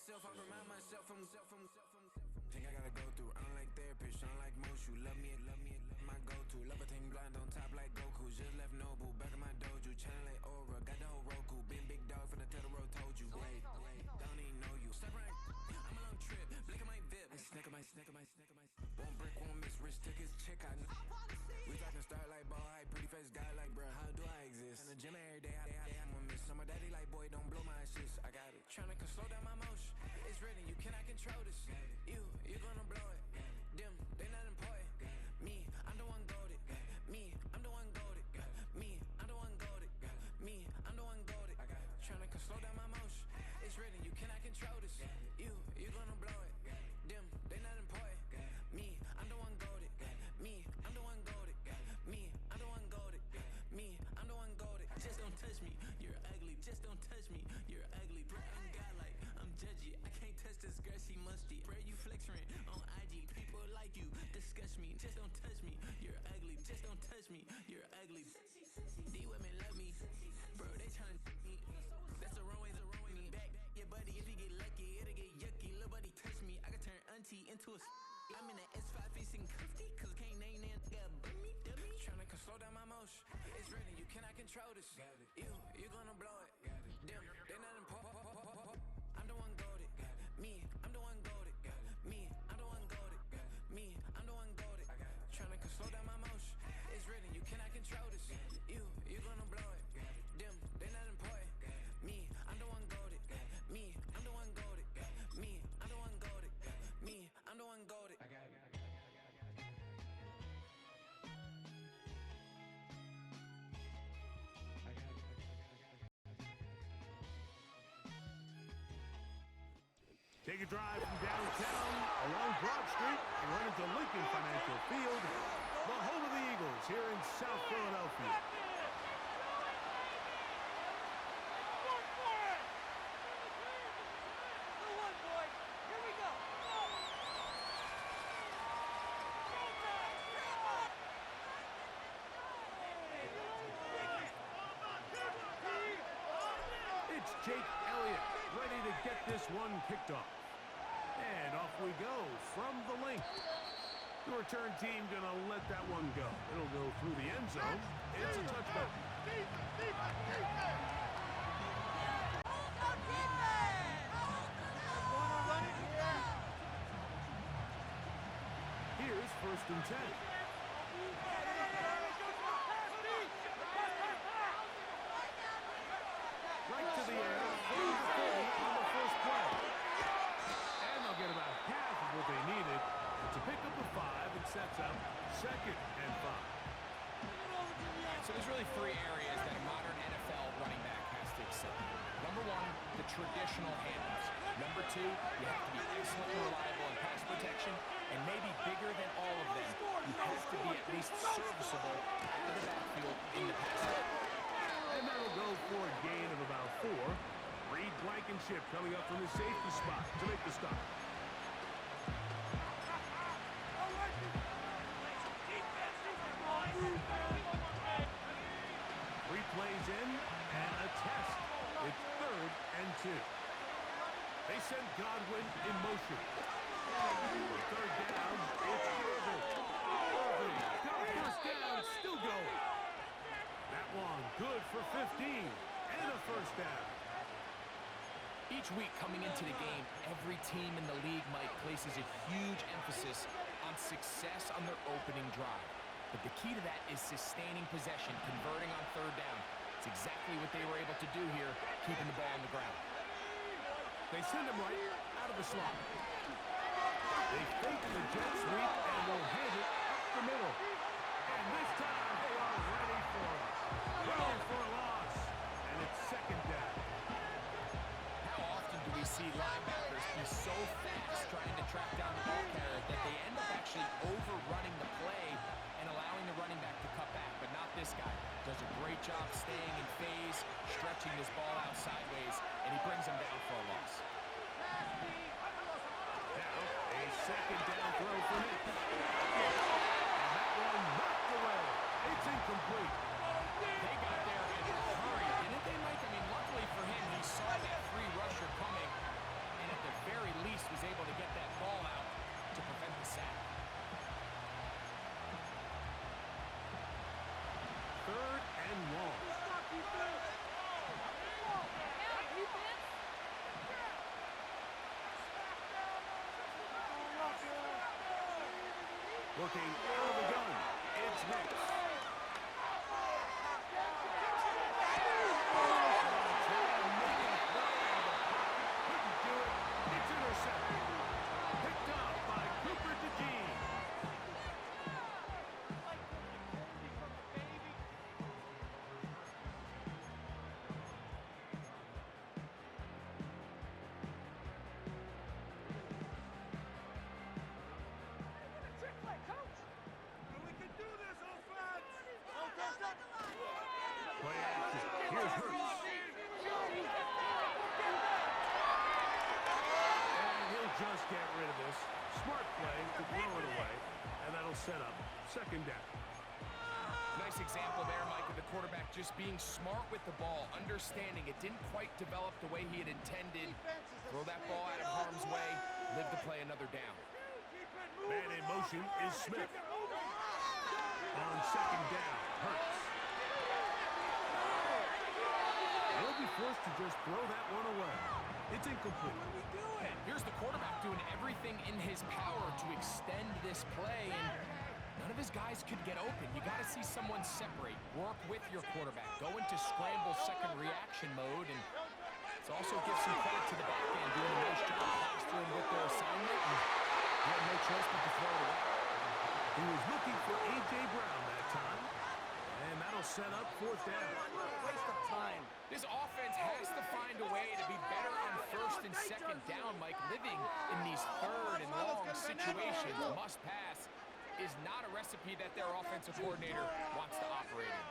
myself, I remind myself from. Think I gotta go through, unlike therapist, unlike most. You love me, my go-to. Love a thing blind on top like Goku. Just left Noble, back in my dojo. Channel like Aura, got the whole Roku. Been big dog from the Tether Road, told you. Wait, don't even know you. Step right, I'm a long trip, blick at my VIP. I snack my. One brick, one miss, rich took his chick, I know. We talking start like ball high, pretty face guy like, bruh, how do I exist? In the gym every day, I'm gonna miss. Some of daddy like, boy, don't blow my assist. I got it. Tryna slow down my motion. It's written, you cannot control this. You gonna blow it. Them, they not important. Me, I'm the one goated. Me, I'm the one goated. Me, I'm the one goated. Me, I'm the one goated. Tryna slow down my motion. It's written, you cannot control this. You gonna blow it. Them, they not important. Me, I'm the one goated. Me, I'm the one goated. Me, I'm the one goated. Me, I'm the one goated. Just don't touch me, you're ugly. Just don't touch me, you're ugly. Bro, I'm godlike, I'm judgy. I can't touch this girl, she musty. Bro, you flexing on IG. People like you disgust me. Just don't touch me, you're ugly. Just don't touch me, you're ugly. These women love me, bro. They tryna me. That's the wrong way me back. Yeah, buddy, if you get lucky, it'll get yucky. Little buddy touch me, I can turn auntie into a. I'm in the S5 facing cuffy, cause can't name that nigga dummy. Tryna slow down my motion. It's written, you cannot control this. You gonna blow it. Them, they not important. I'm the one goated. Me, I'm the one goated. Me, I'm the one goated. Me, I'm the one goated. Tryna slow down my motion. It's written, you cannot control this. You gonna blow it. Them, they not important. Me, I'm the one goated. Me, I'm the one goated. Me, I'm the one goated. Me, I'm the one goated. Take a drive from downtown along Broad Street and run into Lincoln Financial Field, the home of the Eagles here in South Philadelphia. It's Jake Elliott ready to get this one kicked off. And off we go from the link. The return team gonna let that one go. It'll go through the end zone. It's a touchdown. Here's 1st and 10. Right to the air. On the first play. And they'll get about half of what they needed. To pick up a 5, it sets up 2nd and 5. So there's really 3 areas that a modern NFL running back has to excel. Number 1, the traditional handles. Number 2, you have to be excellent and reliable in pass protection. And maybe bigger than all of them, you have to be at least serviceable out of the backfield in the pass game. And that'll go for a gain of about 4. Reed Blankenship coming up from the safety spot to make the stop. 3 plays in and a test. It's 3rd and 2. They send Godwin in motion. 3rd down, it's Irving. Got a 1st down, still going. That one good for 15 and a 1st down. Each week coming into the game, every team in the league, Mike, places a huge emphasis on success on their opening drive. But the key to that is sustaining possession, converting on 3rd down. It's exactly what they were able to do here, keeping the ball on the ground. They send him right out of the slot. They fake the jet sweep and will hand it up the middle. And this time they are ready for it. Going for a loss. And it's 2nd down. How often do we see linebackers be so fast trying to track down the ball carrier that they end up actually overrunning the play and allowing the running back to cut back? But not this guy. Does a great job staying in phase, stretching this ball out sideways, and he brings him down for a loss. Now, a 2nd down throw for Nick. And that one knocked away. It's incomplete. They got there in a hurry, didn't they, Mike? I mean, luckily for him, he saw that free rusher coming, and at the Looking out of the gun. It's Nicks. Couldn't do it. It's intercepted. Picked up by Cooper DeJean. Play action. Here's Hurts. And he'll just get rid of this. Smart play to throw it away. And that'll set up second down. Nice example there, Mike, of the quarterback just being smart with the ball, understanding it didn't quite develop the way he had intended. Throw that ball out of harm's way, live to play another down. Man in motion is Smith. On second down, Hurts. He'll be forced to just throw that one away. It's incomplete. Here's the quarterback doing everything in his power to extend this play, and none of his guys could get open. You got to see someone separate, work with your quarterback, go into scramble second reaction mode, and it's also give some credit to the back end doing a nice job plastering with their assignment, and he had no choice but to throw it away. He was looking for A.J. Brown that time, and that'll set up fourth down. Waste of time. This offense has to find a way to be better on first and second down, Mike. Living in these third and long situations, must pass, is not a recipe that their offensive coordinator wants to operate in.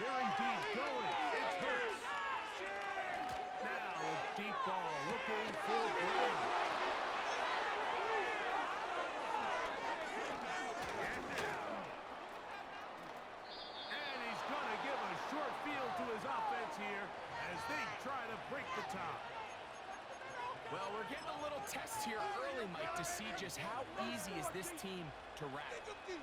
They're indeed going. It's Hurts. Now a deep ball looking for Brown. And down. And he's going to give a short field to his offense here as they try to break the top. Well, we're getting a little test here early, Mike, to see just how easy is this team to wrap.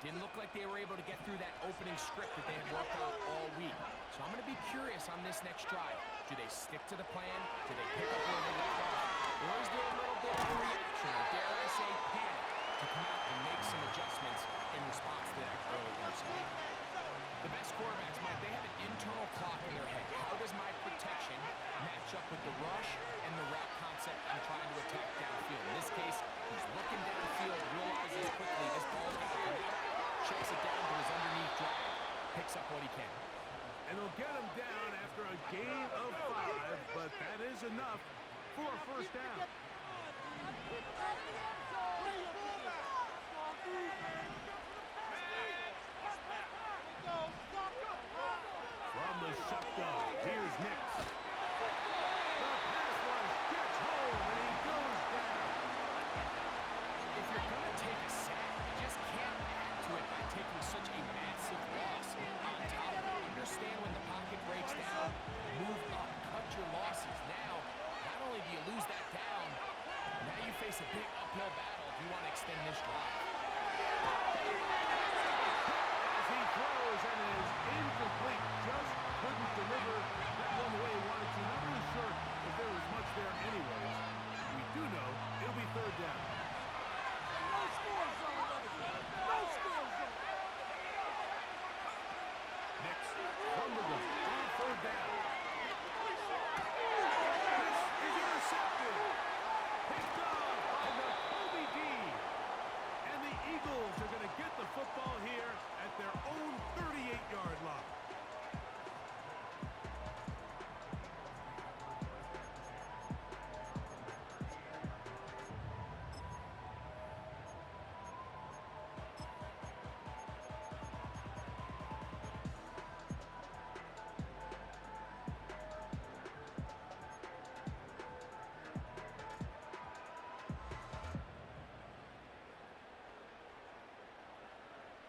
Didn't look like they were able to get through that opening script that they had worked on all week. So I'm going to be curious on this next drive. Do they stick to the plan? Do they pick up where they left off? Or is there a little bit of a reaction, or dare I say panic, to come out and make some adjustments in response to that early interception? The best quarterbacks, Mike, they have an internal clock in their head. How does my protection match up with the rush and the route concept I'm trying to attack downfield? In this case, he's looking downfield, realizes quickly this ball's got to come out, checks it down to his underneath drive, picks up what he can. And they'll get him down after a gain of 5, but that is enough for a first down. From the shotgun, here's Nicks. The pass rush gets home, and he goes down. If you're going to take a sack, you just can't add to it by taking such a massive loss. On top of it, understand when the pocket breaks down, move up, cut your losses. Now, not only do you lose that down, now you face a big uphill battle if you want to extend this drive. As he throws and is incomplete, just couldn't deliver that one the way he wanted to. Not really sure if there was much there anyways. We do know it'll be third down. Nicks from the gun on third down. This is intercepted. Picked off by Kobe D. And the Eagles are going to get the football here at their own 38-yard line.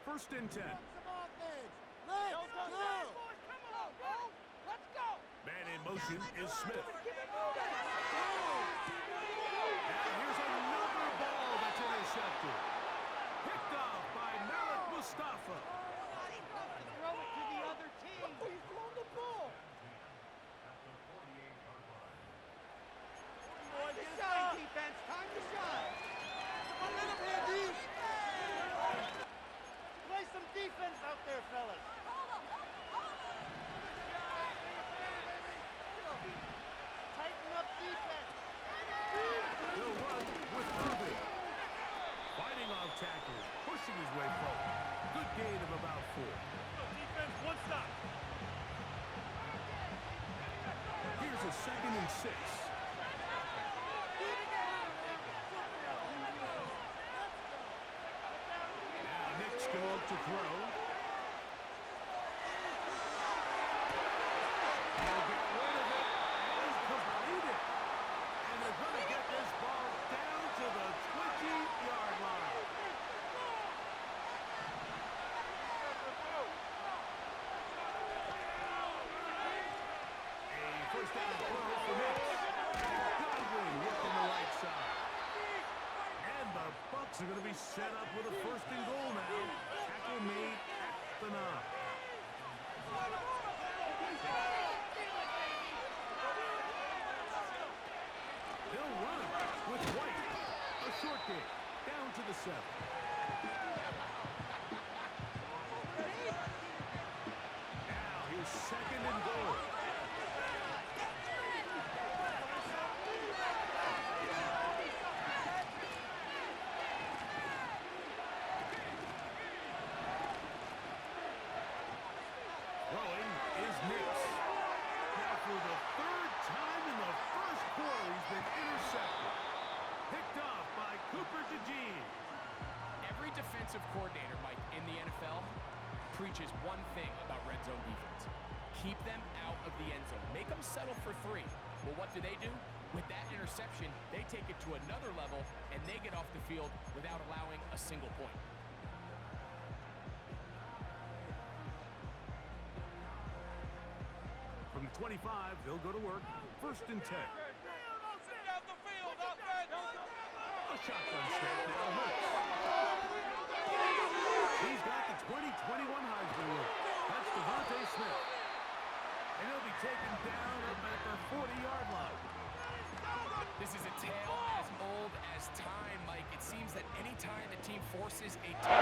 First and 10. Man in motion is Smith. And here's another ball that's intercepted. Picked off by Malik Mustafa. and 6. Now Nick's going to throw. He'll get rid of it and complete it. And they're going to get this ball down to the 20-yard line. First down throw for Nick. Godwin working the right side. And the Bucs are going to be set up with a first and goal now. Tackle made at the 9. They'll run with White. A short game. Down to the 7. Now here's second and goal. Throwing is Nix. Now for the third time in the first quarter, he's been intercepted. Picked off by Cooper DeJean. Every defensive coordinator, Mike, in the NFL preaches one thing about red zone defense. Keep them out of the end zone. Make them settle for 3. Well, what do? With that interception, they take it to another level, and they get off the field without allowing a single point. From the 25, they'll go to work. First and 10. A shotgun snap now Hurts. He's got the 2021 Heisman winner. That's Devontae Smith. And he'll be taken down up at the 40-yard line. This is a tale as old as time, Mike. It seems that any time the team forces a tackle,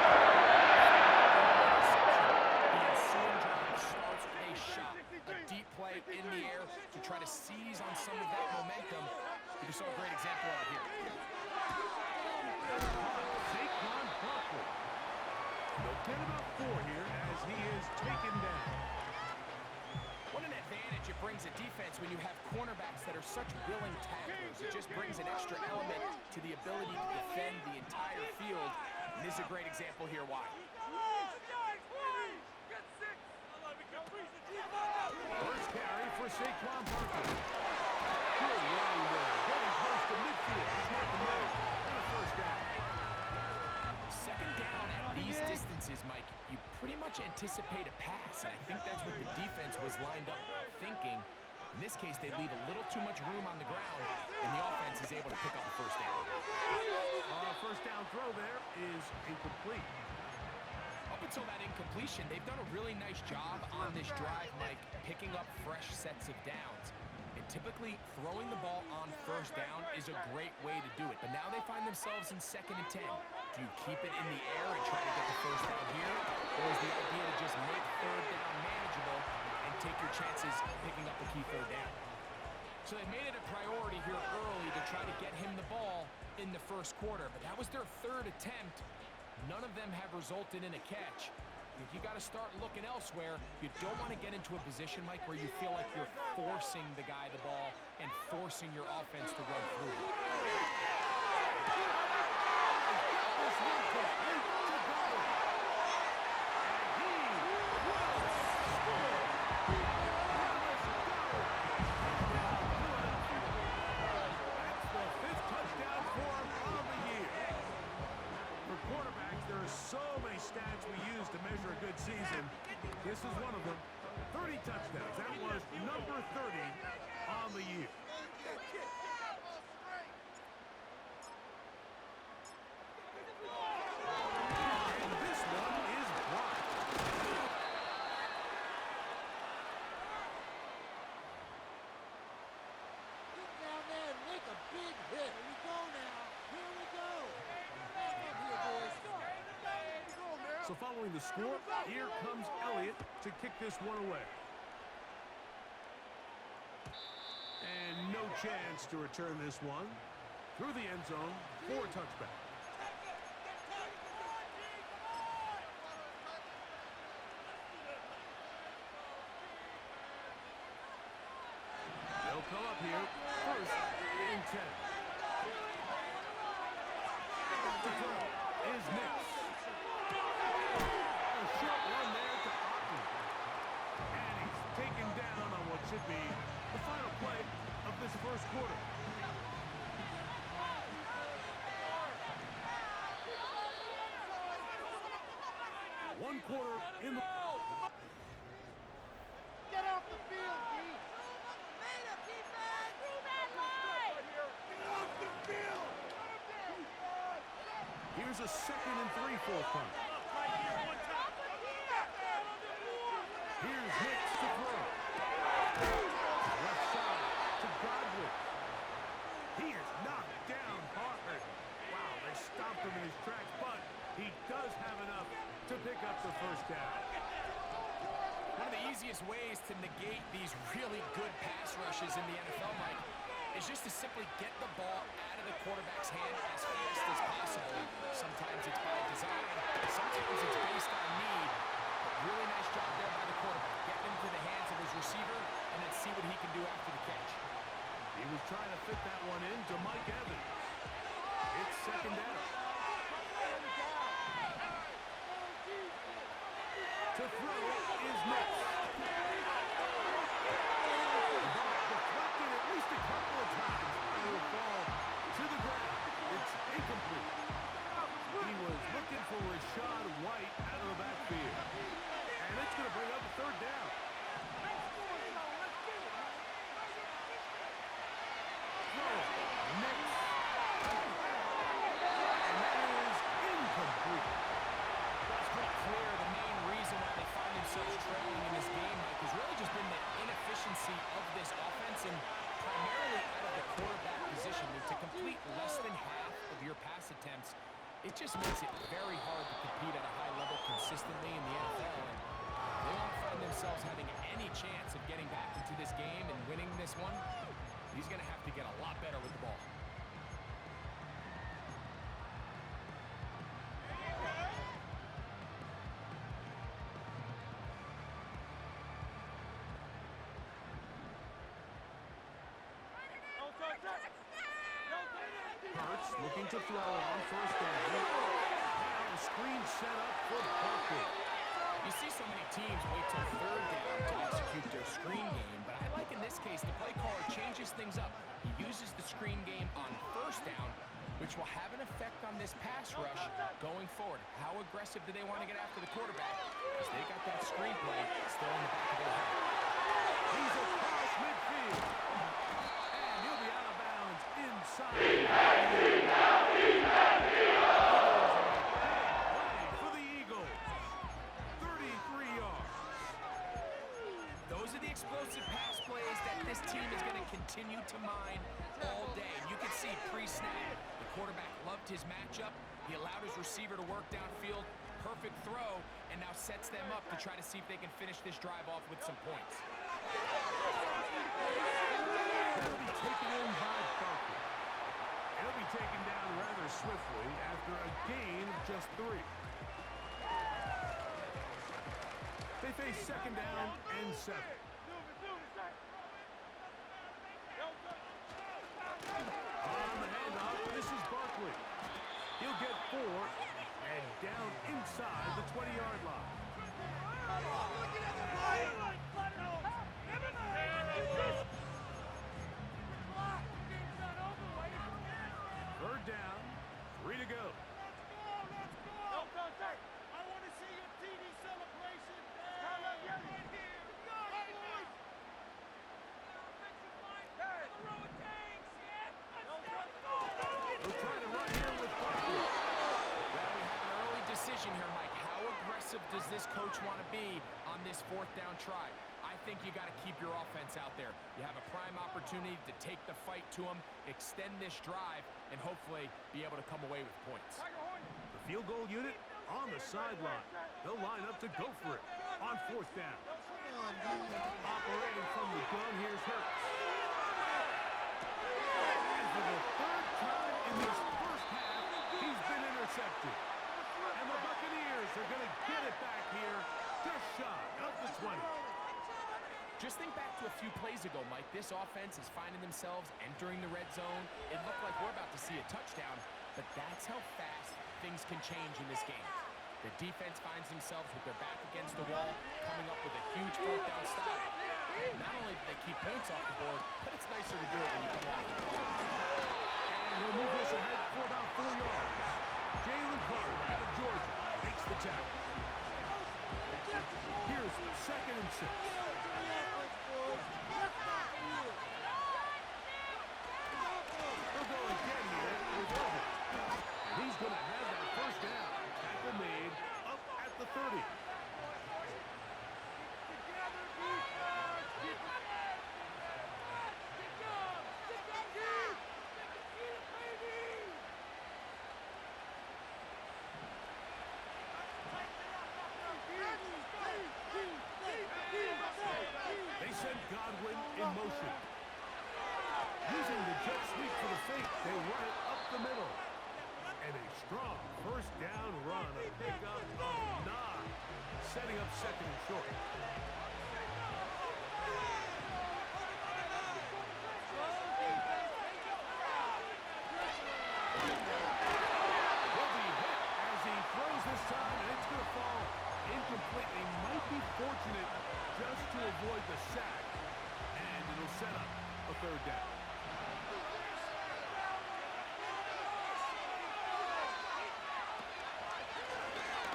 the ensuing drive starts with a shot, a deep play in the air to try to seize on some of that momentum. We saw a great example out here. Saquon Barkley. They'll get about 4 here as he is taken down. What an advantage it brings a defense when you have cornerbacks that are such willing tacklers. It just brings an extra element to the ability to defend the entire field. And this is a great example here why. First carry for Saquon Barkley. Good run there. Getting close to midfield. He's got the middle. And a first down. Second down at these distances, Mike, you pretty much anticipate a pass. And I think that's what the defense was lined up thinking. In this case, they leave a little too much room on the ground, and the offense is able to pick up a first down. First down throw there is incomplete. Up until that incompletion, they've done a really nice job on this drive, Mike, picking up fresh sets of downs. And typically, throwing the ball on first down is a great way to do it. But now they find themselves in 2nd and 10. Do you keep it in the air and try to get the first down here? Or is the idea to just make 3rd down manageable and take your chances picking up a key 3rd down? So they made it a priority here early to try to get him the ball in the first quarter. But that was their 3rd attempt. None of them have resulted in a catch. You got to start looking elsewhere. You don't want to get into a position, Mike, where you feel like you're forcing the guy the ball and forcing your offense to run through. So many stats we use to measure a good season. This is one of them. 30 touchdowns. That was number 30 on the year. And this one is blocked. Get down there and make a big hit. Here we go now. Here we go. Back up here, boys. So following the score, here comes Elliott to kick this one away. And no chance to return this one. Through the end zone for a touchback. They'll come up here. First and 10. To throw is Nix. A short one there to Otten. And he's taken down on what should be the final play of this first quarter. One quarter in the... Get off the field, D. Here's a 2nd and 3 4th punt. Here's Hicks to throw. Left side to Godwin. He is knocked down hard. Wow, they stomped him in his tracks, but he does have enough to pick up the first down. One of the easiest ways to negate these really good pass rushes in the NFL, Mike, is just to simply get the ball out of the quarterback's hand as fast as possible. Sometimes it's by design, sometimes it's based on need. Really nice job there by the quarterback. Get into the hands of his receiver and then see what he can do after the catch. He was trying to fit that one in to Mike Evans. It's 2nd down. To throw is Nix. Deflected at least a couple of times. It will fall to the ground. It's incomplete. He was looking for Rashad White out of the backfield. And it's going to bring up a 3rd down. Throw. Nix. And that is incomplete. It's pretty clear the main reason why they find themselves trailing in this game, Mike, has really just been the inefficiency of this offense and primarily out of the quarterback position. To complete less than half of your pass attempts, it just makes it very hard to compete at a high level consistently in the NFL. And they want to find themselves having any chance of getting back into this game and winning this one. He's going to have to get a lot better with the ball. Hurts looking to throw on 1st down. Now a screen set up for Barkley. You see so many teams wait till 3rd down to execute their screen game, but I like in this case the play caller changes things up. He uses the screen game on 1st down, which will have an effect on this pass rush going forward. How aggressive do they want to get after the quarterback? Because they got that screen play still in the back of their head. He's across midfield. And he'll be out of bounds inside. For the Eagles. 33 yards. Those are the explosive pass plays that this team is going to continue to mine all day. You can see pre-snap, the quarterback loved his matchup. He allowed his receiver to work downfield. Perfect throw, and now sets them up to try to see if they can finish this drive off with some points. That'll be taken in by Barkley. He'll be taken down rather swiftly after a gain of just 3. They face 2nd down and 7. On the handoff, this is Barkley. He'll get 4 and down inside the 20-yard line. 3rd down, 3 to go. I want to see your TD celebration. We'll try to run here with Barkley. Well, we have an early decision here, Mike. How aggressive does this coach want to be on this 4th down try? I think you got to keep your offense out there. You have a prime opportunity to take the fight to them, extend this drive, and hopefully be able to come away with points. The field goal unit on the sideline. They'll line up to go for it on 4th down. Operating from the gun, here's Hurts. And for the 3rd time in this first half, he's been intercepted. And the Buccaneers are going to get it back here just shy of the 20. Just think back to a few plays ago, Mike. This offense is finding themselves entering the red zone. It looked like we're about to see a touchdown, but that's how fast things can change in this game. The defense finds themselves with their back against the wall, coming up with a huge fourth down stop. Not only do they keep points off the board, but it's nicer to do it when you come off the ball. And he'll move this ahead for about 4 yards. Jalen Carter out of Georgia makes the tackle. Here's 2nd and 6. They'll go again here with Irvin. And he's going to have that first down. Tackle made up at the 30. They send Godwin in motion. Using the jet sweep for the fake, they run it up the middle. And a strong first down run, a pickup of 9, setting up 2nd and short. Will be hit as he throws this time, and it's going to fall incomplete. They might be fortunate just to avoid the sack, and it'll set up a 3rd down.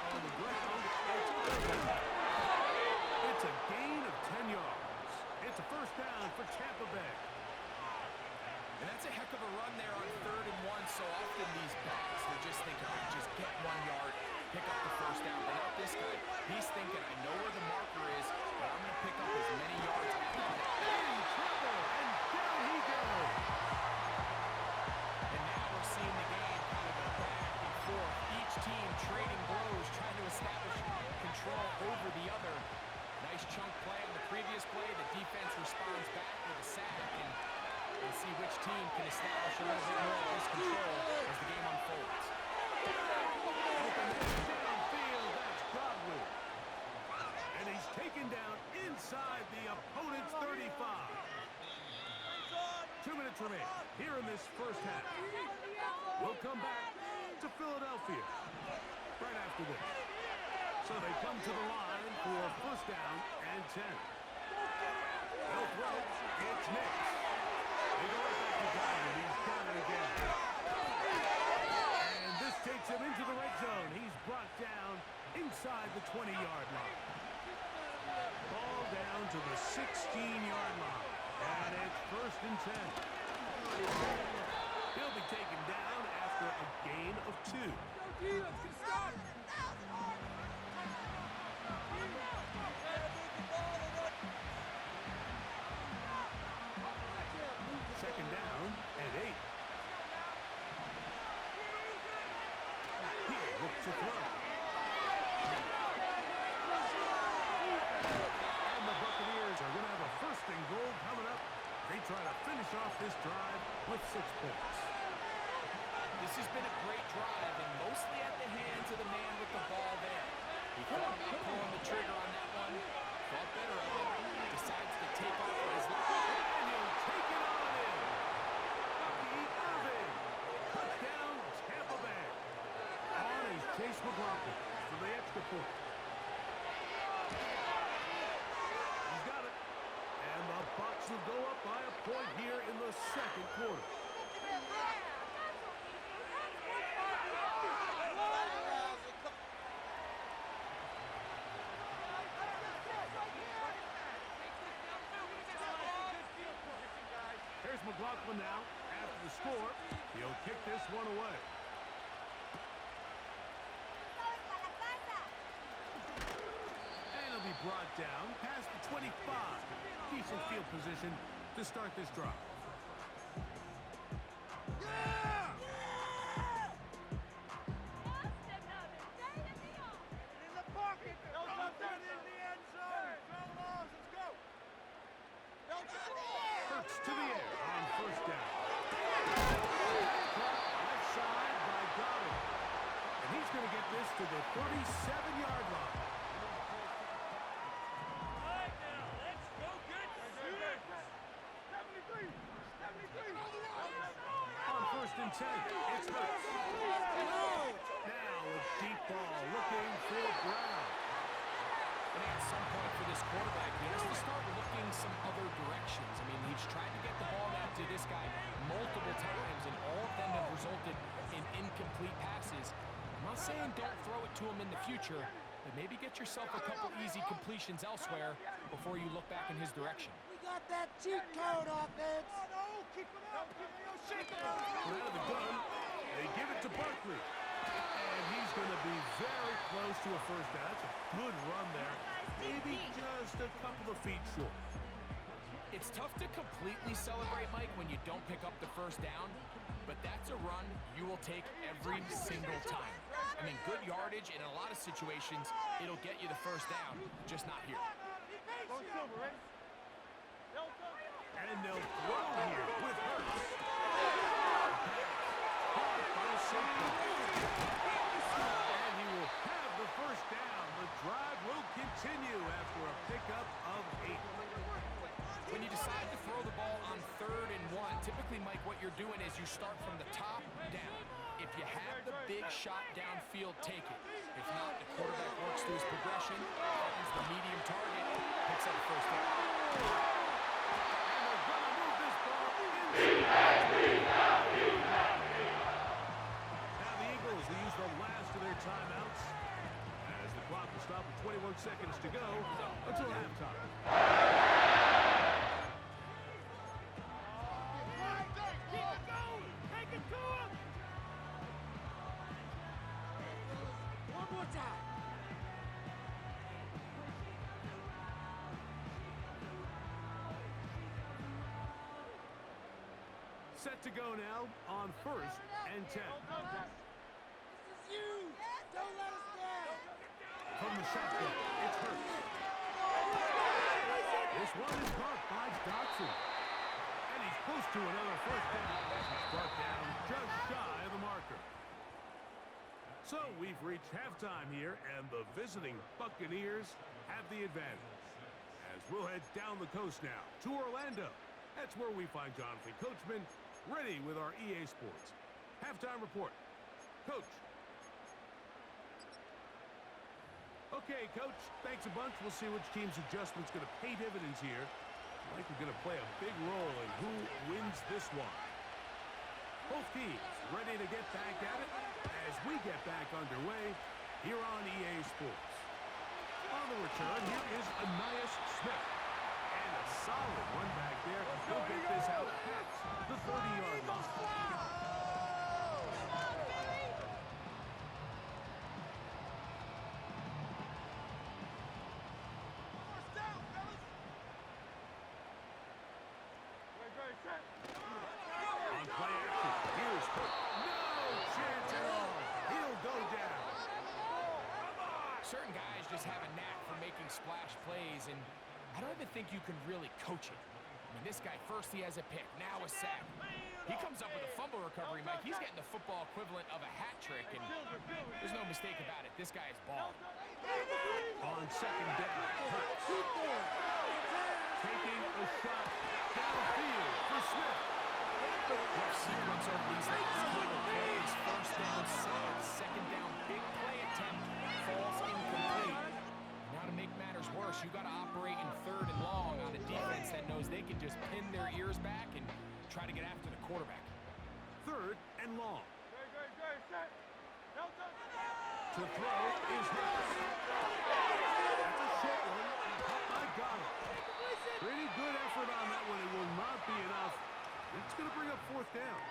On the ground, it's a gain of 10 yards. It's a first down for Tampa Bay. And that's a heck of a run there on 3rd and 1. So often these backs, they're just thinking, oh, just get 1 yard, pick up the first down. But not this guy. He's thinking, I know where the marker is, but I'm going to pick up as many yards as I can. In trouble, and down he goes. And now we're seeing the game kind of go back and forth. Each team trading blows, trying to establish control over the other. Nice chunk play on the previous play. The defense responds back with a sack, and we'll see which team can establish a little bit more of this control as the game unfolds. Open downfield, that's Godwin. And he's taken down inside the opponent's 35. 2 minutes remain here in this first half. We'll come back to Philadelphia right after this. So they come to the line for first down and 10. They'll throw. It's Nix. They go right back to Godwin. He's got it again. And this takes him into the red zone. He's brought down inside the 20-yard line. Ball down to the 16-yard line. And it's first and 10. He'll be taken down after a gain of 2. Second down and 8. He looks to throw. And the Buccaneers are going to have a first and goal coming up. They try to finish off this drive with 6 points. This has been a great drive, and mostly at the hands of the man with the ball there. He thought about pulling the trigger on that one, thought better of it, decides to take off with his left. And he'll take it on in. Bucky Irving. Touchdown, Tampa Bay. On is Chase McLaughlin for the extra point. He's got it. And the Bucs will go up by a point here in the second quarter. Here's McLaughlin now. After the score, he'll kick this one away. And he'll be brought down past the 25. Decent field position to start this drive. Hurts to the air on first down. Left side by Goddard. And he's going to get this to the 37-yard line. All right, now, let's go get 10. It's Hurts. Now a deep ball looking for Brown. I think at some point for this quarterback, he has to start looking some other directions. I mean, he's tried to get the ball out to this guy multiple times, and all of them have resulted in incomplete passes. I'm not saying don't throw it to him in the future, but maybe get yourself a couple easy completions elsewhere before you look back in his direction. We got that cheat code offense. Out of the gun, they give it to Barkley. And he's going to be very close to a first down. That's a good run there. Maybe just a couple of feet short. It's tough to completely celebrate, Mike, when you don't pick up the first down, but that's a run you will take every single time. I mean, good yardage in a lot of situations, it'll get you the first down, just not here. And they'll throw here with Hurts. And he will have the first down. The drive will continue after a pickup of 8. When you decide to throw the ball on 3rd and 1, typically, Mike, what you're doing is you start from the top down. If you have the big shot downfield, take it. If not, the quarterback works through his progression, finds the medium target, picks up the first down. And they're going to move this ball inside. Now the Eagles will use the last of their timeouts as the clock will stop with 21 seconds to go until halftime. One more time. Set to go now on 1st and 10. This is you. Don't let us down. From the shotgun, it's Hurts. This one is caught by Dotson. And he's close to another first down as he's brought down just shy of the marker. So we've reached halftime here, and the visiting Buccaneers have the advantage. As we'll head down the coast now to Orlando. That's where we find Jonathan Coachman ready with our EA Sports halftime report. Coach. Okay, Coach, thanks a bunch. We'll see which team's adjustment's going to pay dividends here. I think we're going to play a big role in who wins this one. Both teams ready to get back at it as we get back underway here on EA Sports. On the return, here is Anias Smith. And a solid one back there. He'll get this out past the 30-yard line. On play action, here's Cook. No chance at all. He'll go down. Certain guys just have a knack for making splash plays, and I don't even think you can really coach it. I mean, this guy, first he has a pick, now a sack. He comes up with a fumble recovery, Mike. He's getting the football equivalent of a hat trick, and there's no mistake about it. This guy is balling. On second down, Hurts. Taking a shot downfield for Smith. Rough sequence over these last couple plays. First down, sack. Second down, big play attempt. Falls incomplete. Now to make matters worse, you got to operate in 3rd and long on a defense that knows they can just pin their ears back and try to get after the quarterback. 3rd and long. To throw is Hurts. That's a short one. I got it. Pretty good effort on that one. It will not be enough. It's going to bring up 4th down.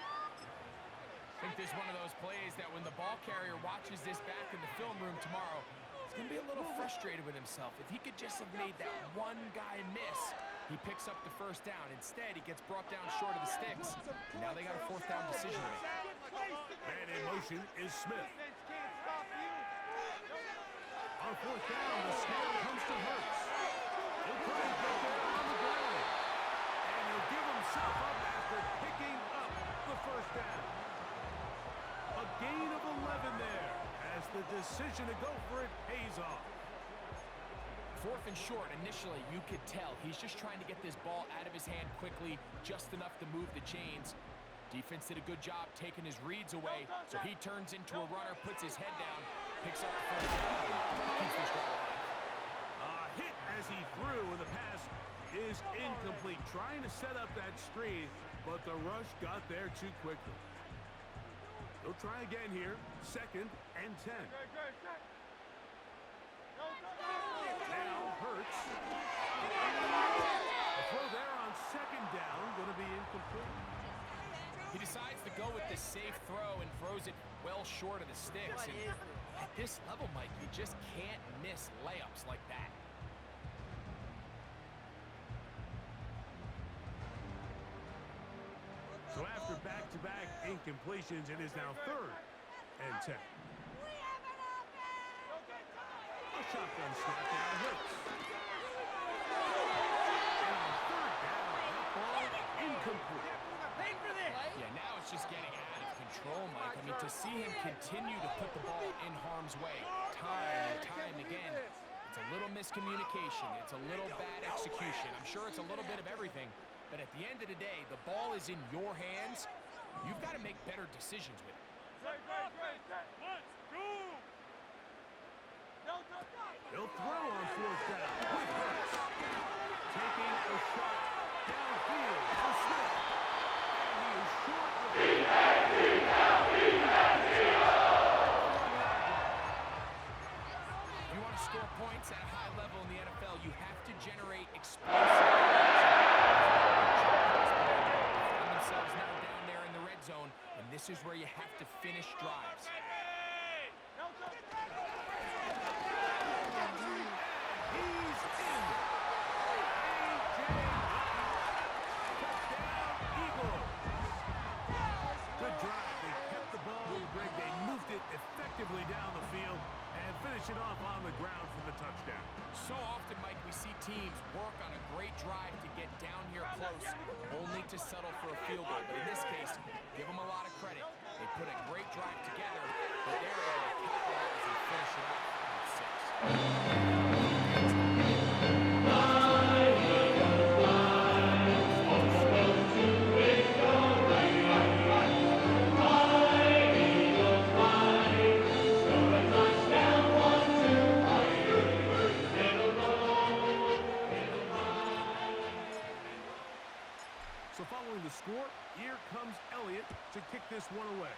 I think this is one of those plays that when the ball carrier watches this back in the film room tomorrow, he's going to be a little frustrated with himself. If he could just have made that one guy miss, he picks up the first down. Instead, he gets brought down short of the sticks. And now they got a 4th down decision to make. Man in motion is Smith. On 4th down, the snap comes to Hurts. He'll try and get there on the ground. And he'll give himself up after picking up the first down. A gain of 11 there as the decision to go for it pays off. 4th and short, initially, you could tell he's just trying to get this ball out of his hand quickly, just enough to move the chains. Defense did a good job taking his reads away, so he turns into a runner, puts his head down, picks up the first down, keeps this drive alive. Hit as he threw, and the pass is incomplete. Trying to set up that screen, but the rush got there too quickly. They'll try again here. 2nd and 10. Now Hurts. The throw there on 2nd down, going to be incomplete. He decides to go with this safe throw and throws it well short of the sticks. And at this level, Mike, you just can't miss layups like that. So after back-to-back incompletions, it is now 3rd and 10. A shotgun snap down Hurts. And on 3rd down, that ball incomplete. Yeah, now it's just getting out of control, Mike. I mean, to see him continue to put the ball in harm's way time and time again, it's a little miscommunication. It's a little bad execution. I'm sure it's a little bit of everything. But at the end of the day, the ball is in your hands. You've got to make better decisions with it. He'll throw on 4th down with Hurts. Taking a shot downfield for Smith. And he is short of the If you want to score points at a high level in the NFL, you have to generate explosive themselves now down there in the red zone, and this is where you have to finish drives. He's in. Touchdown, Eagles. Good drive. They kept the ball, Greg. They moved it effectively down the field and finish it off on the ground for the touchdown. So often, Mike, we see teams work on a great drive to get down here close, only to settle for a field goal. But in this case, give them a lot of credit. They put a great drive together, but they're able to capitalize and finish it off with 6. So following the score, here comes Elliott to kick this one away.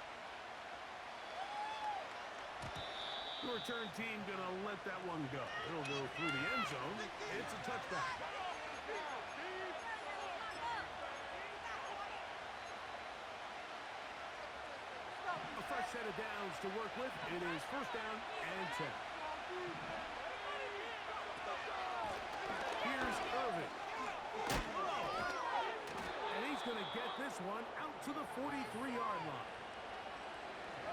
The return team going to let that one go. It'll go through the end zone. It's a touchback. A fresh set of downs to work with. It is 1st down and 10. Here's Irvin. And he's going to get this one out to the 43-yard line.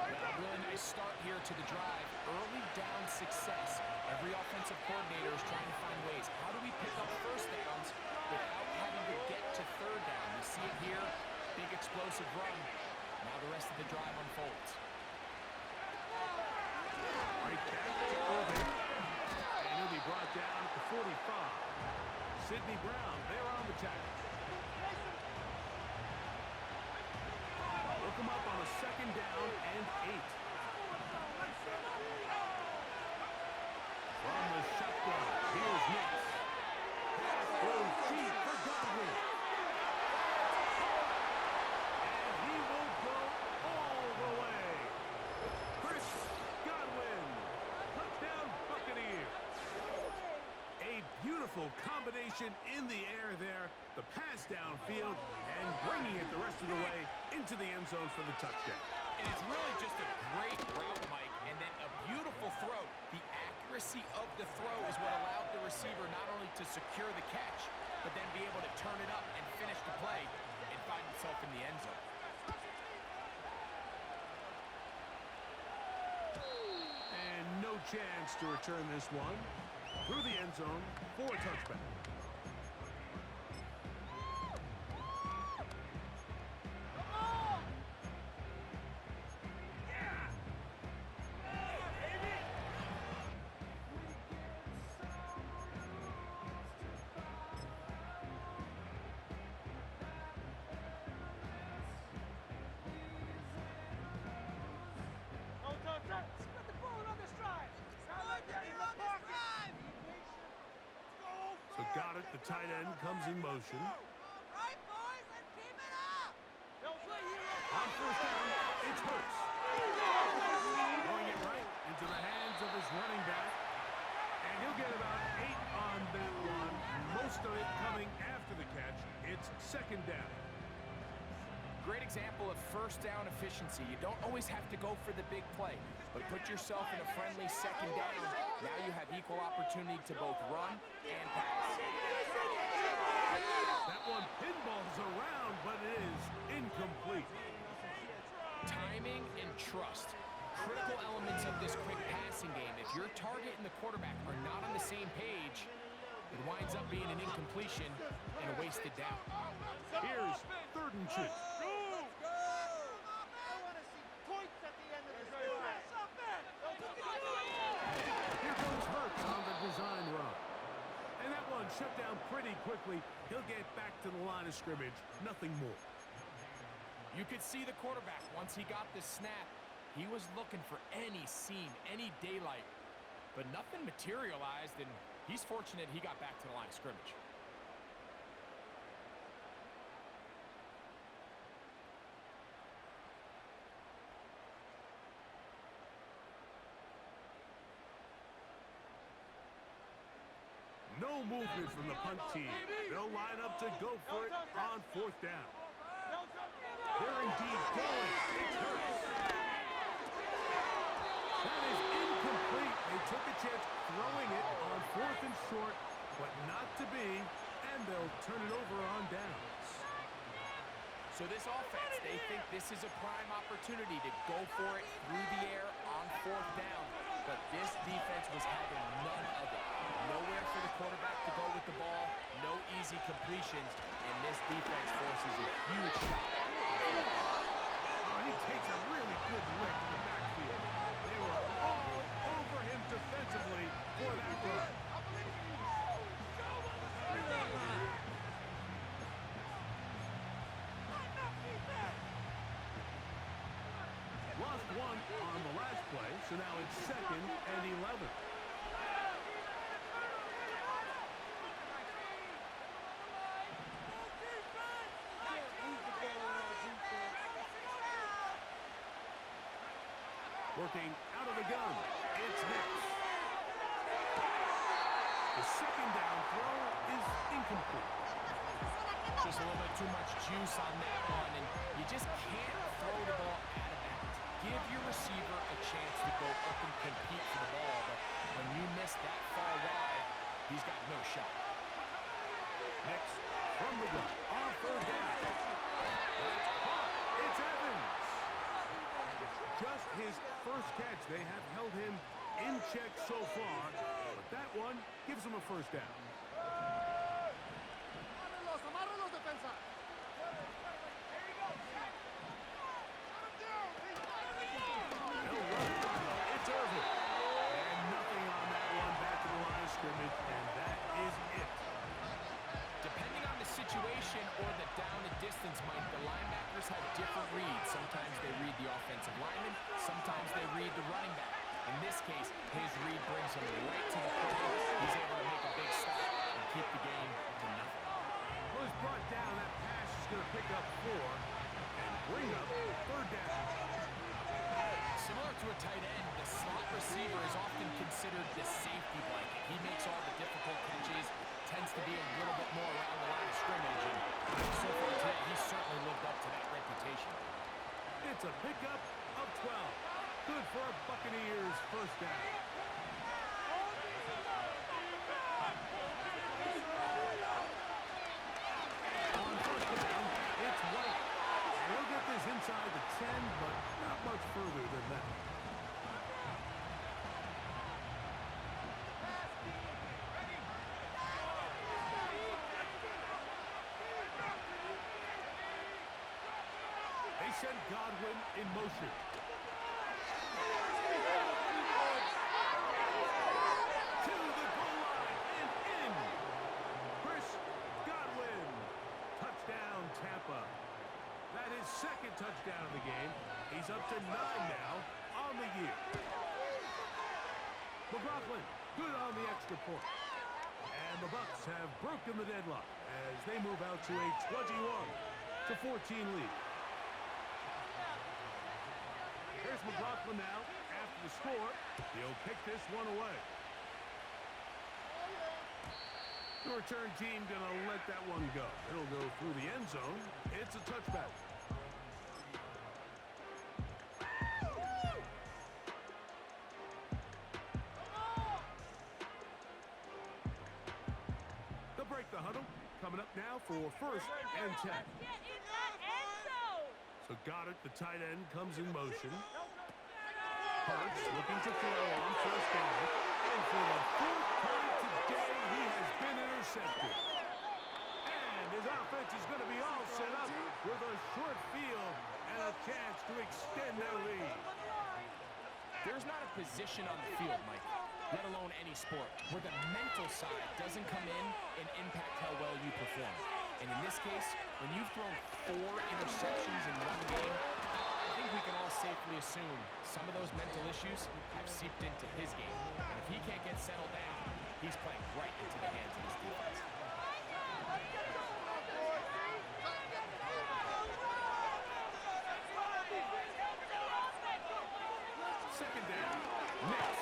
A really nice start here to the drive. Early down success. Every offensive coordinator is trying to find ways. How do we pick up 1st downs without having to get to 3rd down? You see it here. Big explosive run. Now the rest of the drive unfolds. Right back to Irvin. And he'll be brought down to 45. Sidney Brown there on the tackle. Look him up on a 2nd down and 8. From the shotgun, here's Nix. Pass goes deep for Godwin. And he will go all the way. Chris Godwin. Touchdown Buccaneers. A beautiful combination in the air there. The pass downfield and bringing it the rest of the way into the end zone for the touchdown. And it's really just a great route, Mike, and then a beautiful throw. The accuracy of the throw is what allowed the receiver not only to secure the catch, but then be able to turn it up and finish the play and find himself in the end zone. And no chance to return this one through the end zone for a touchback. So got it. The tight end comes in motion. Right, boys, let's keep it up. On first down, it's Hurts. Throwing it right into the hands of his running back. And he'll get about 8 on that one. Most of it coming after the catch. It's second down. Great example of first down efficiency. You don't always have to go for the big play, but put yourself in a friendly second down. Now you have equal opportunity to both run and pass. That one pinballs around, but it is incomplete. Timing and trust. Critical elements of this quick passing game. If your target and the quarterback are not on the same page, it winds up being an incompletion and a wasted down. Here's 3rd and 2. Here goes Hurts on the design run. And that one shut down pretty quickly. He'll get back to the line of scrimmage. Nothing more. You could see the quarterback, once he got the snap, he was looking for any seam, any daylight. But nothing materialized, and he's fortunate he got back to the line of scrimmage. No movement from the punt team. They'll line up to go for it on 4th down. They're indeed going. It's Hurts. That is incomplete. They took a chance throwing it on 4th and short, but not to be, and they'll turn it over on downs. So this offense, they think this is a prime opportunity to go for it through the air on 4th down. But this defense was having none of it. Nowhere for the quarterback to go with the ball, no easy completions, and this defense forces a huge shot. Oh, he takes a really good lick in the backfield. They were all over him defensively for that run. Lost one on the last play, so now it's 2nd and 11. Working out of the gun. It's next. The 2nd down throw is incomplete. Just a little bit too much juice on that one, and you just can't throw the ball out of bounds. Give your receiver a chance to go up and compete for the ball, but when you miss that far wide, he's got no shot. Next, from the gun, on 3rd down. That's caught. It's Evans. Just his first catch. They have held him in check so far, but that one gives him a 1st down. It's Irvin. And nothing on that one. Back to the line of scrimmage, and that is it. Depending on the situation or the down and distance, Mike, the linebackers have different reads. Sometimes they read the offensive lineman, sometimes they read the running back. In this case, his read brings him right to the play. He's able to make a big stop and keep the game to nothing. Well, it's brought down. That pass is going to pick up 4 and bring up 3rd down. Similar to a tight end, the slot receiver is often considered the safety blanket. He makes all the difficult catches, tends to be a little bit more around the line of scrimmage, and so far today, he's certainly lived up to that reputation. It's a pickup of 12. Good for a Buccaneers 1st down. On 1st down, it's White. And he'll get this inside the 10, but not much further than that. They send Godwin in motion. To the goal line and in. Chris Godwin. Touchdown, Tampa. That is 2nd touchdown of the game. He's up to 9 now on the year. McLaughlin, good on the extra point. And And the Bucs have broken the deadlock as they move out to a 21-14 lead. Here's McLaughlin now. After the score, he'll pick this one away. The return team going to let that one go. It'll go through the end zone. It's a touchback. They'll break the huddle. Coming up now for 1st and 10. So Goddard, the tight end, comes in motion. Hurts looking to throw on 1st down. And for the 4th time today, he has been intercepted. And his offense is going to be all set up with a short field and a chance to extend their lead. There's not a position on the field, Mike, let alone any sport, where the mental side doesn't come in and impact how well you perform. And in this case, when you've thrown 4 interceptions in one game, I think we can all safely assume some of those mental issues have seeped into his game. And if he can't get settled down, he's playing right into the hands of his defense. Second down. Next.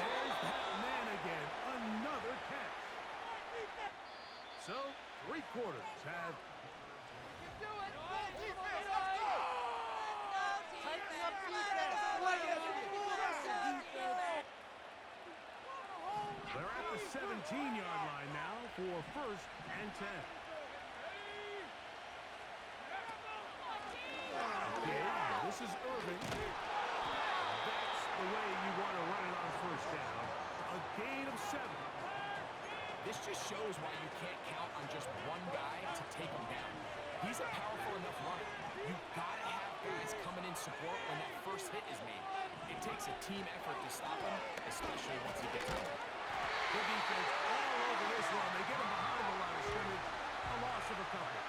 There's that man again. Another catch. So, 3 quarters have... They're at the 17-yard line now for 1st and 10. Okay, this is Irving. That's the way you want to run it on 1st down. A gain of 7. This just shows why you can't count on just one guy to take him down. He's a powerful enough runner. You've got to have guys coming in support when that first hit is made. It takes a team effort to stop him, especially once he gets home. The defense all over this one. They get him behind the line of scrimmage. A loss of a couple.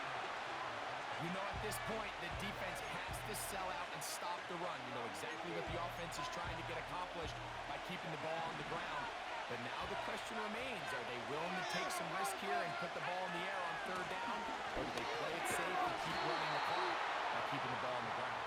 You know at this point, the defense has to sell out and stop the run. You know exactly what the offense is trying to get accomplished by keeping the ball on the ground. But now the question remains, are they willing to take some risk here and put the ball in the air on 3rd down? Or do they play it safe and keep running the clock by keeping the ball on the ground?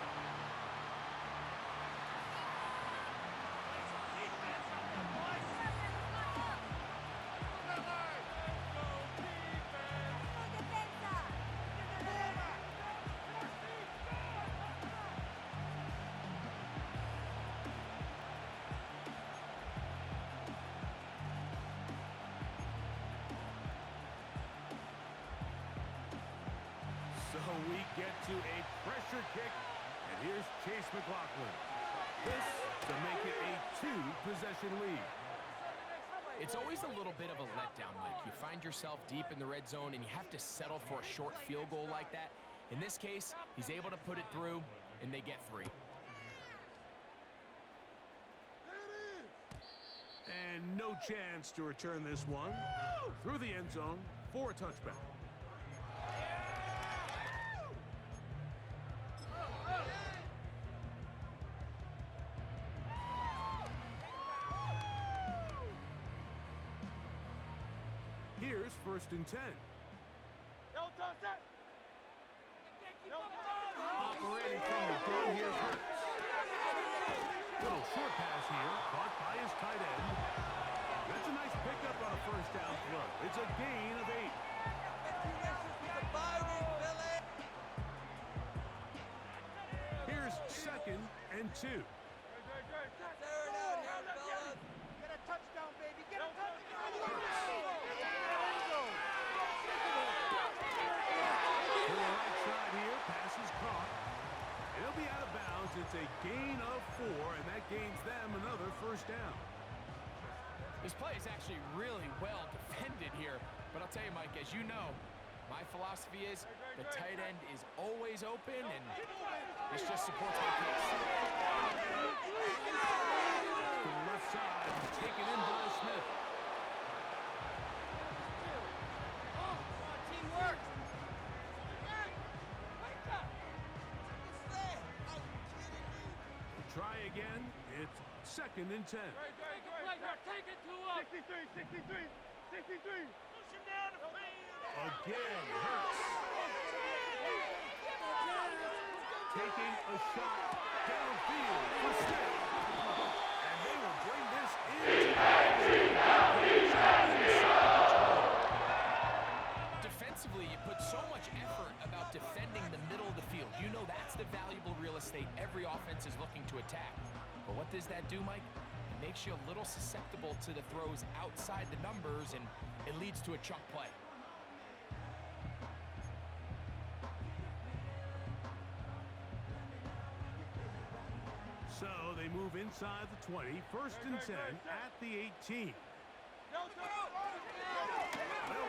So we get to a pressure kick, and here's Chase McLaughlin. This to make it a 2-possession lead. It's always a little bit of a letdown, Mike. You find yourself deep in the red zone, and you have to settle for a short field goal like that. In this case, he's able to put it through, and they get 3. And no chance to return this one through the end zone for a touchback. Here's 1st and 10. Operating from the gun, here's Hurts. Little short pass here, caught by his tight end. That's a nice pickup on a 1st down throw. It's a gain of 8. Here's 2nd and 2. It'll be out of bounds. It's a gain of 4, and that gains them another 1st down. This play is actually really well defended here. But I'll tell you, Mike, as you know, my philosophy is the tight end is always open, and this just supports my case. To the left side, taken in by Smith. Teamwork. Try again. It's 2nd and 10. Take it to him. 63. Again, Hurts. Taking a shot downfield for Smith. And they will bring this Defensively, you put so much effort about defending the middle of the field. You know that's the valuable real estate every offense is looking to attack. But what does that do, Mike? It makes you a little susceptible to the throws outside the numbers, and it leads to a chunk play. So they move inside the 20, 1st and 10 at the 18. They'll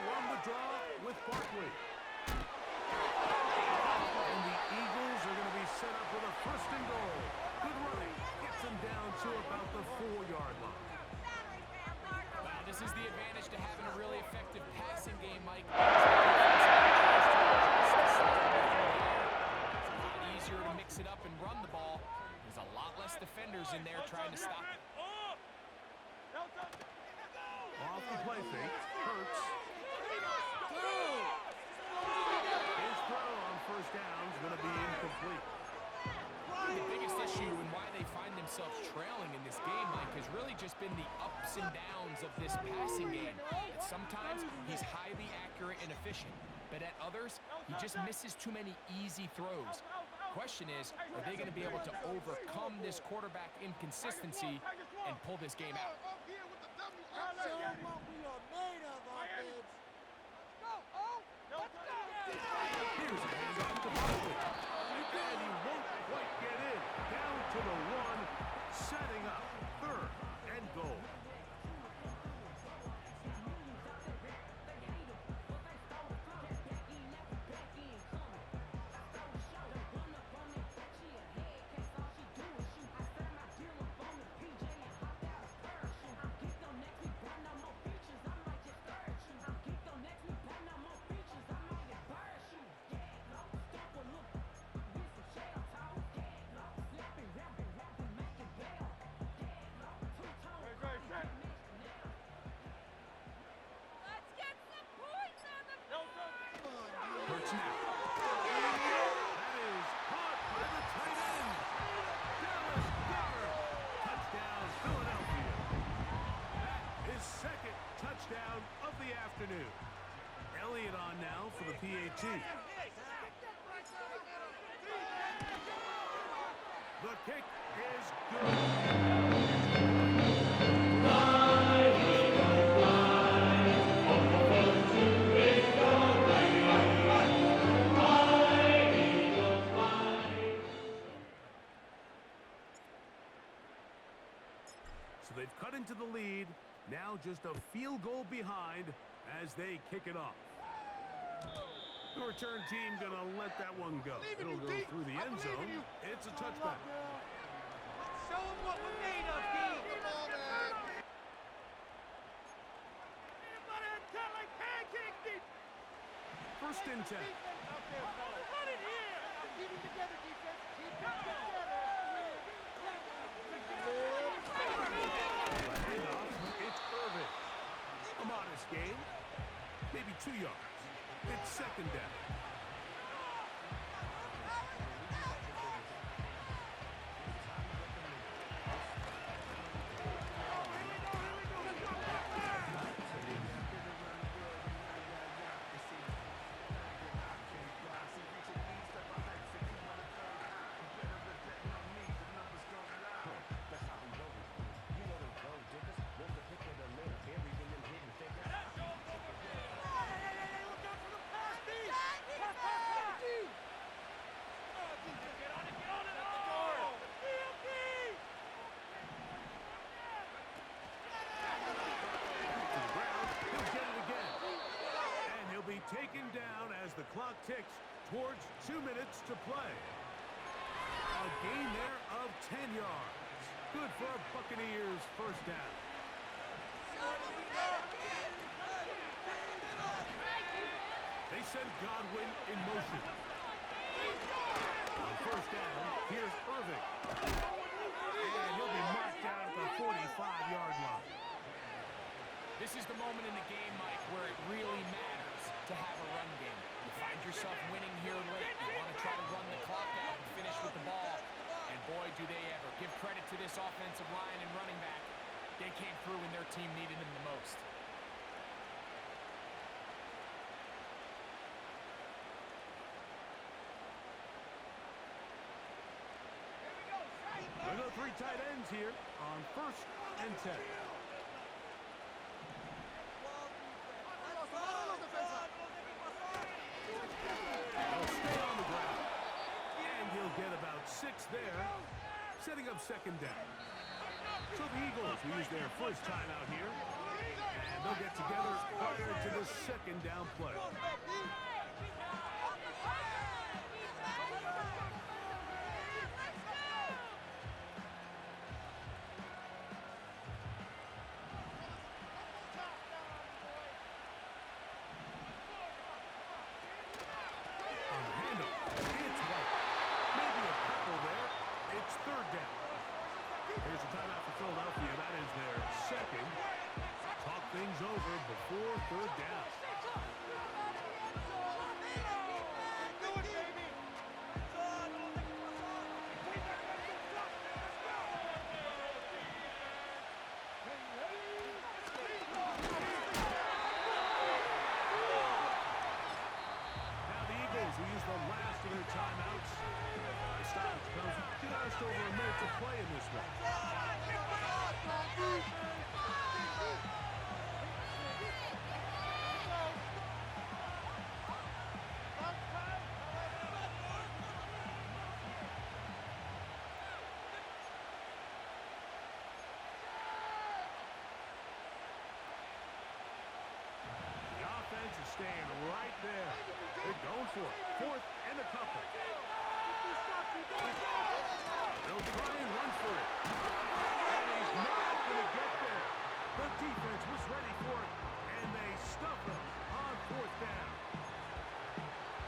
run the draw with Barkley. And the Eagles are going to be set up with a 1st and goal. Good running. Gets them down to about the 4-yard line. Well, this is the advantage to having a really effective passing game, Mike. It's a lot easier to mix it up and run the ball. There's a lot less defenders in there trying to stop it. Off the play fake, Hurts. His throw on 1st down is going to be incomplete. The biggest issue and why they find themselves trailing in this game, Mike, has really just been the ups and downs of this passing game. And sometimes he's highly accurate and efficient, but at others, he just misses too many easy throws. Question is, are they going to be able to overcome this quarterback inconsistency and pull this game out? Show what we are made of, offense. Here's a handoff to Barkley. And he won't quite get in. Down to the 1, setting up 3rd and goal. Hurts now. That is caught by the tight end. Dallas Goedert. Touchdown, Philadelphia. That is 2nd touchdown of the afternoon. Elliott on now for the PAT. The kick is good. So they've cut into the lead, now just a field goal behind as they kick it off. The return team gonna let that one go. It'll go through the end zone. It's a touchback. Show them what we're made of, D. Come on, man. 1st and 10. Keep it together, defense. Keep it together. Handoff, it's Irvin. A modest gain, maybe 2 yards. It's 2nd down. Taken down as the clock ticks towards 2 minutes to play. A gain there of 10 yards. Good for a Buccaneers 1st down. They send Godwin in motion. On 1st down, here's Irving. And he'll be marked down at the 45-yard line. This is the moment in the game, Mike, where it really matters to have a run game. You find yourself winning here late. You want to try to run the clock out and finish with the ball. And boy, do they ever. Give credit to this offensive line and running back. They came through when their team needed them the most. We go 3 tight ends here on 1st and 10. He'll stay on the ground. And he'll get about 6 there, setting up 2nd down. So the Eagles will use their first timeout here. And they'll get together prior to the 2nd down play. Here's a timeout for Philadelphia. That is their 2nd. Talk things over before 3rd down. Now the Eagles will use the last of their timeouts. Stoppage comes just over a minute to play in this one. The offense is staying right there. They're going for it. 4th and a couple. They'll try and run for it. And he's not going to get there. The defense was ready for it, and they stuff him on 4th down.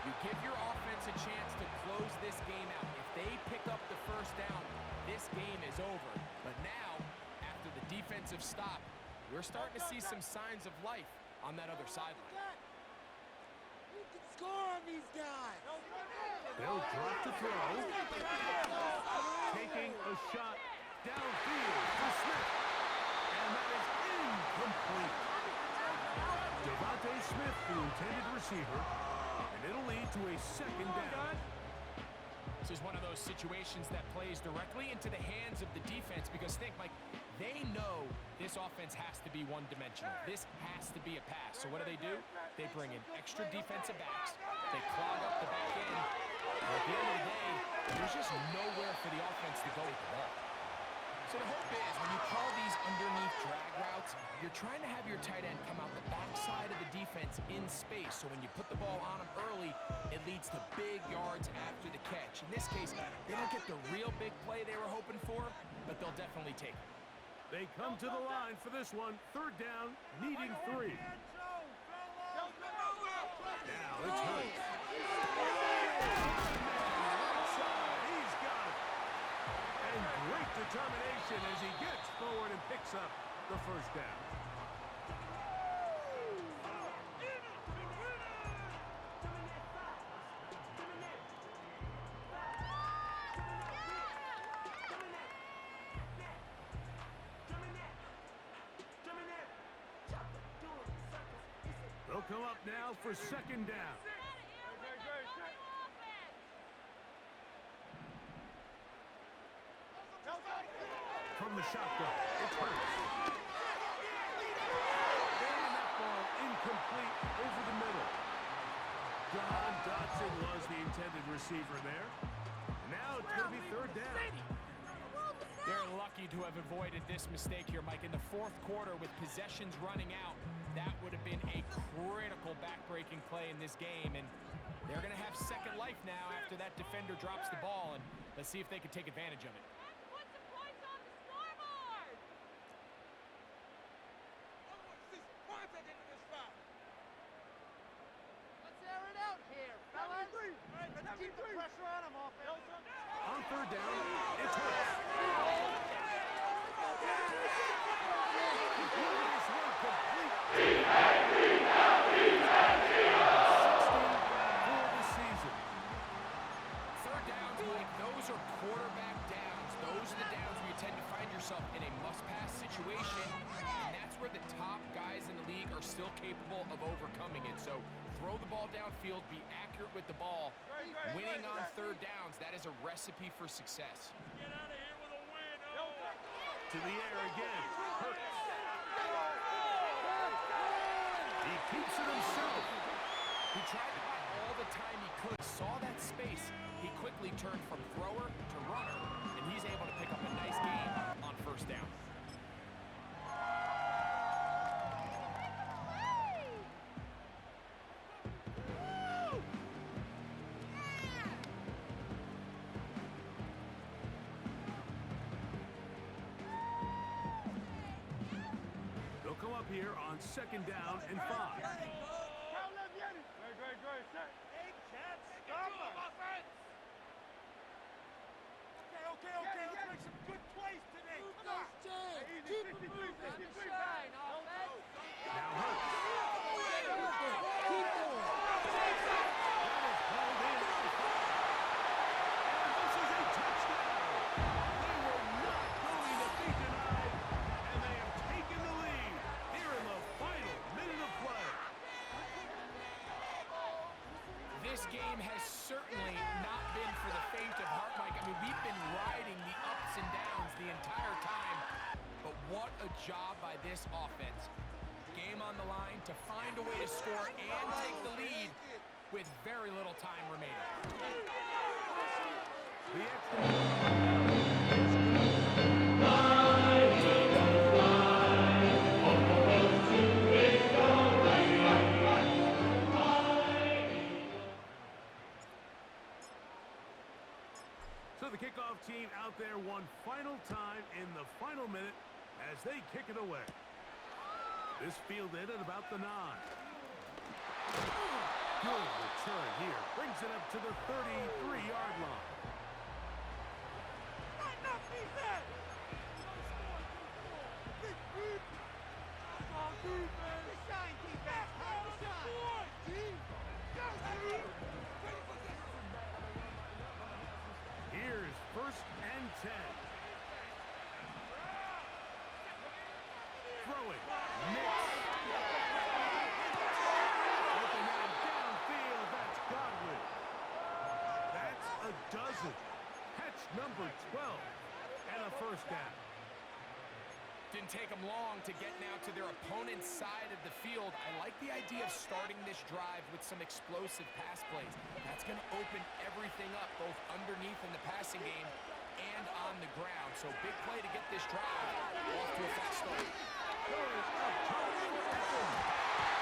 You give your offense a chance to close this game out. If they pick up the 1st down, this game is over. But now, after the defensive stop, we're starting to see some signs of life on that other sideline. You can score on these guys. They'll drop to throw. Taking a shot downfield to Smith. And that is incomplete. Devontae Smith, the intended receiver. And it'll lead to a 2nd down. This is one of those situations that plays directly into the hands of the defense because think, Mike, they know this offense has to be one-dimensional. This has to be a pass. So what do? They bring in extra defensive backs. They clog up the back end. But at the end of the day, there's just nowhere for the offense to go with the ball. So the hope is when you call these underneath drag routes, you're trying to have your tight end come out the backside of the defense in space. So when you put the ball on him early, it leads to big yards after the catch. In this case, they don't get the real big play they were hoping for, but they'll definitely take it. They come to the line for this one. 3rd down, needing 3. Now it's Hurts. Right side, he's got it. And great determination as he gets forward and picks up the 1st down. They'll come up now for 2nd down. From the shotgun, it's Hurts. And that ball incomplete over the middle. John Dotson was the intended receiver there. Now it's going to be 3rd down. They're lucky to have avoided this mistake here, Mike. In the 4th quarter, with possessions running out, that would have been a critical back-breaking play in this game. And they're going to have second life now after that defender drops the ball. And let's see if they can take advantage of it. Put some points on the scoreboard. Let's air it out here, fellas. Let's keep the pressure on him, offense. On 3rd down, it's Hurts. This one complete. For the season. Third downs, Mike, those are quarterback downs. Those are the downs where you tend to find yourself in a must-pass situation, and that's where the top guys in the league are still capable of overcoming it. So throw the ball downfield, be accurate with the ball. Winning on third downs, that is a recipe for success. Get out of here with a win. To the air again. Hurts. He keeps it himself. He tried to buy all the time he could, saw that space. He quickly turned from thrower to runner, and he's able to pick up a nice gain on first down. They'll come up here on second down and 5. Okay, let's make some good plays today. Come on. Keep it moving. Shine, offense. Now Hurts. Keep going. That is hauled in on 5. And this is a touchdown. They were not going to be denied, and they have taken the lead here in the final minute of play. This game has certainly not been for the faint of heart, Mike. I mean, we've been riding the ups and downs the entire time, but what a job by this offense. Game on the line to find a way to score and take the lead with very little time remaining. The extra So the kickoff team out there one final time in the final minute as they kick it away. This fielded at about the 9. Good return here. Brings it up to the 33-yard line. Here's first and 10. Throwing. Mix. Open man downfield. That's Godwin. That's a dozen. Catch number 12. And a first down. Didn't take them long to get now to their opponent's side of the field. I like the idea of starting this drive with some explosive pass plays. That's going to open everything up, both underneath in the passing game and on the ground. So big play to get this drive off to a fast start. Going up top for Evans.